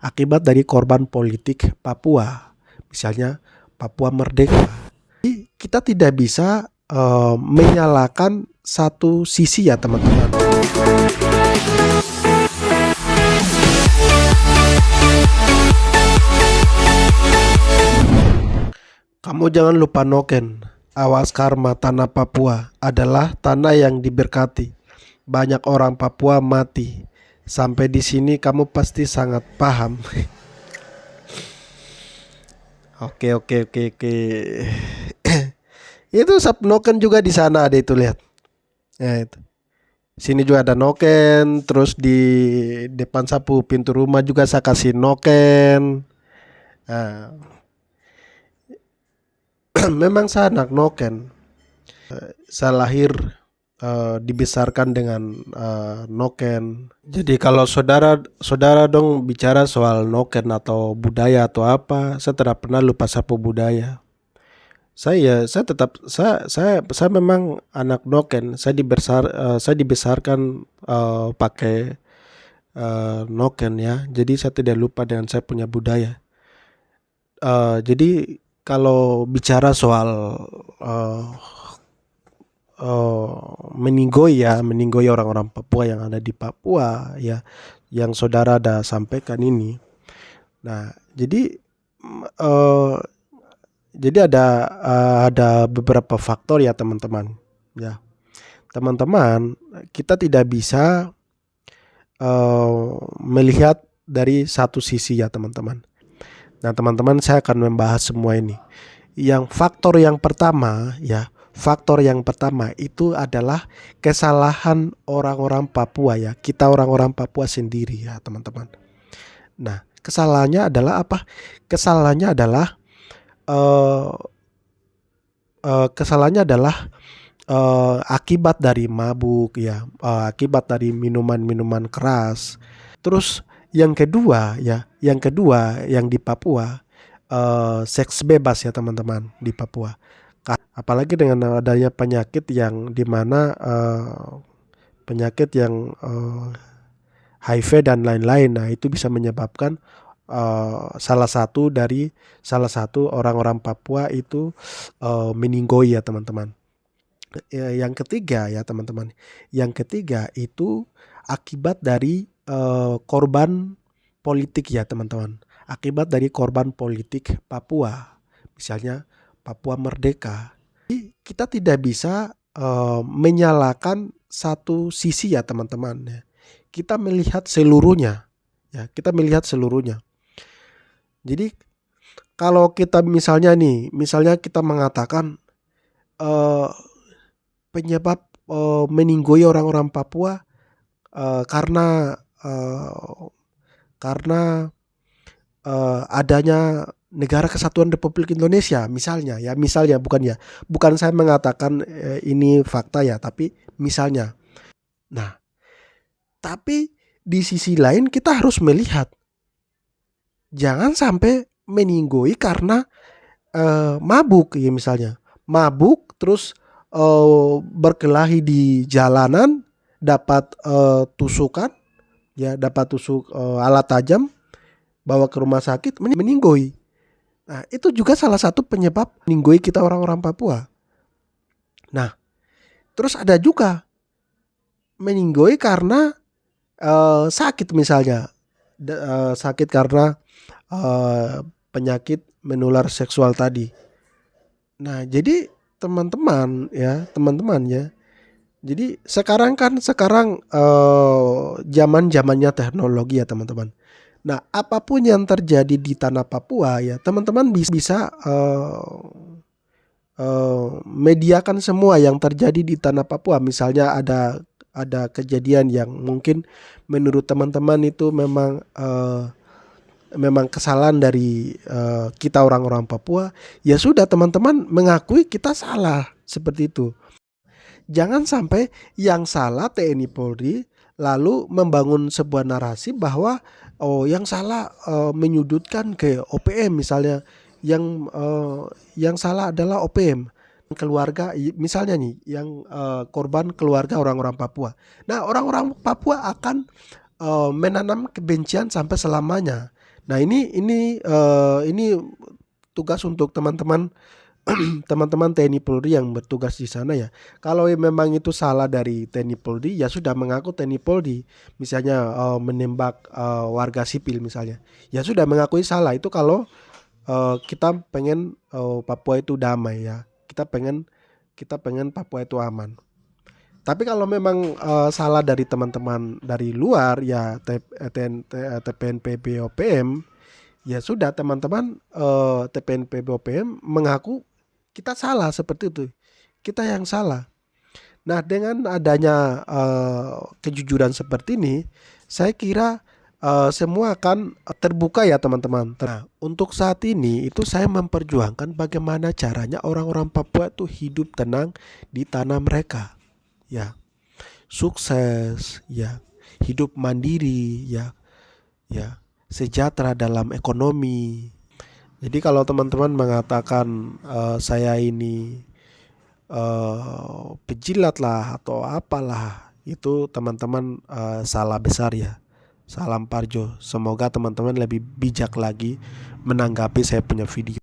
akibat dari korban politik Papua, misalnya Papua Merdeka. Jadi kita tidak bisa menyalahkan satu sisi ya teman-teman. Kamu jangan lupa noken. Awas karma, tanah Papua adalah tanah yang diberkati. Banyak orang Papua mati. Sampai di sini kamu pasti sangat paham. Oke. Itu sub noken juga di sana ada itu, lihat. Ya itu. Sini juga ada noken, terus di depan sapu pintu rumah juga saya kasih noken. Nah, memang saya anak noken. Saya lahir dibesarkan dengan noken. Jadi kalau saudara dong bicara soal noken atau budaya atau apa, saya tidak pernah lupa sapu budaya. Saya memang anak noken. Saya dibesarkan pakai noken ya. Jadi saya tidak lupa dengan saya punya budaya. Jadi kalau bicara soal meninggoy orang-orang Papua yang ada di Papua ya, yang saudara ada sampaikan ini. Nah, jadi ada beberapa faktor ya teman-teman. Ya, teman-teman, kita tidak bisa melihat dari satu sisi ya teman-teman. Nah, teman-teman, saya akan membahas semua ini. Faktor yang pertama itu adalah kesalahan orang-orang Papua ya. Kita orang-orang Papua sendiri ya teman-teman. Nah, kesalahannya adalah apa? Kesalahannya adalah akibat dari mabuk ya, akibat dari minuman-minuman keras. Terus yang kedua yang di Papua, seks bebas ya teman-teman di Papua. Apalagi dengan adanya penyakit yang dimana penyakit yang HIV dan lain-lain. Nah, itu bisa menyebabkan salah satu orang-orang Papua itu meninggoy ya teman-teman. Yang ketiga ya teman-teman, itu akibat dari korban politik ya teman-teman. Akibat dari korban politik Papua, misalnya Papua Merdeka. Jadi kita tidak bisa menyalahkan satu sisi ya teman-teman. Kita melihat seluruhnya ya, Jadi kalau kita misalnya kita mengatakan penyebab meninggoy orang-orang Papua karena adanya Negara Kesatuan Republik Indonesia misalnya bukan saya mengatakan ini fakta ya, tapi misalnya. Nah, tapi di sisi lain kita harus melihat, jangan sampai meninggoy karena mabuk ya, misalnya mabuk terus berkelahi di jalanan, dapat tusukan ya, dapat tusuk alat tajam, bawa ke rumah sakit, meninggoy. Nah, itu juga salah satu penyebab meninggoy kita orang-orang Papua. Nah, terus ada juga meninggoy karena sakit misalnya, sakit karena penyakit menular seksual tadi. Nah, jadi teman-teman ya. Jadi sekarang zaman-zamannya teknologi ya teman-teman. Nah, apapun yang terjadi di tanah Papua ya, teman-teman bisa mediakan semua yang terjadi di tanah Papua. Misalnya ada kejadian yang mungkin menurut teman-teman itu memang kesalahan dari kita orang-orang Papua, ya sudah, teman-teman mengakui kita salah seperti itu. Jangan sampai yang salah TNI Polri lalu membangun sebuah narasi bahwa yang salah menyudutkan ke OPM misalnya, yang salah adalah OPM, keluarga misalnya nih, yang korban keluarga orang-orang Papua. Nah, orang-orang Papua akan menanam kebencian sampai selamanya. Nah, ini tugas untuk teman-teman teman-teman TNI Polri yang bertugas di sana ya. Kalau memang itu salah dari TNI Polri, ya sudah mengaku TNI Polri. Misalnya menembak warga sipil misalnya, ya sudah mengakui salah. Itu kalau kita pengen Papua itu damai ya. Kita pengen Papua itu aman. Tapi kalau memang salah dari teman-teman dari luar ya, TPNP BOPM, ya sudah teman-teman, TPNP BOPM mengaku kita salah seperti itu. Kita yang salah. Nah, dengan adanya kejujuran seperti ini, saya kira semua akan terbuka ya teman-teman. Nah, untuk saat ini itu saya memperjuangkan bagaimana caranya orang-orang Papua itu hidup tenang di tanah mereka. Ya, sukses, ya, hidup mandiri, ya, sejahtera dalam ekonomi. Jadi kalau teman-teman mengatakan saya ini pejilat lah atau apalah, itu teman-teman salah besar ya. Salam Parjo. Semoga teman-teman lebih bijak lagi menanggapi saya punya video.